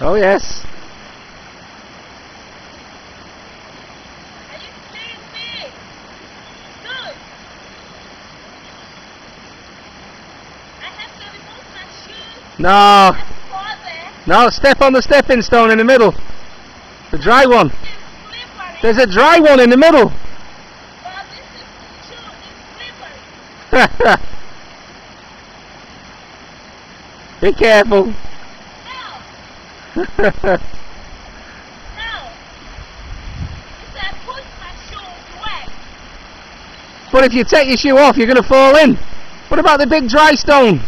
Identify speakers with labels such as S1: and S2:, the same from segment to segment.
S1: Oh yes.
S2: Are you seeing me? Good. I have to remove my shoes.
S1: No.
S2: That's for there.
S1: No, step on the stepping stone in the middle. The dry one.
S2: It's slippery.
S1: There's a dry one in the middle.
S2: But this is shoe. It's slippery.
S1: Be careful.
S2: No. No. It's I put my shoes away.
S1: But if you take your shoe off, you're going to fall in. What about the big dry stone?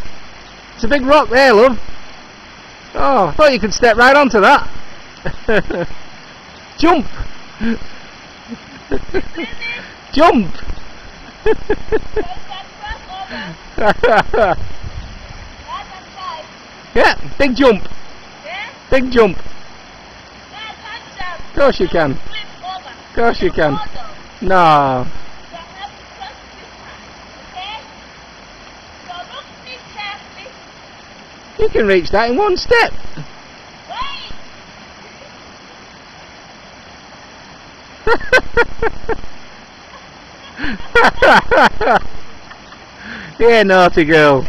S1: It's a big rock there, love. Oh, I thought you could step right onto that. Jump. Jump. Yeah, big jump.
S2: Yeah?
S1: Big jump.
S2: Yeah, touch down.
S1: Of course you can.
S2: Flip over.
S1: Of course you can.
S2: So
S1: No.
S2: I have to press this one. Okay? So look me carefully.
S1: You can reach that in one step.
S2: Wait.
S1: Yeah, naughty girl.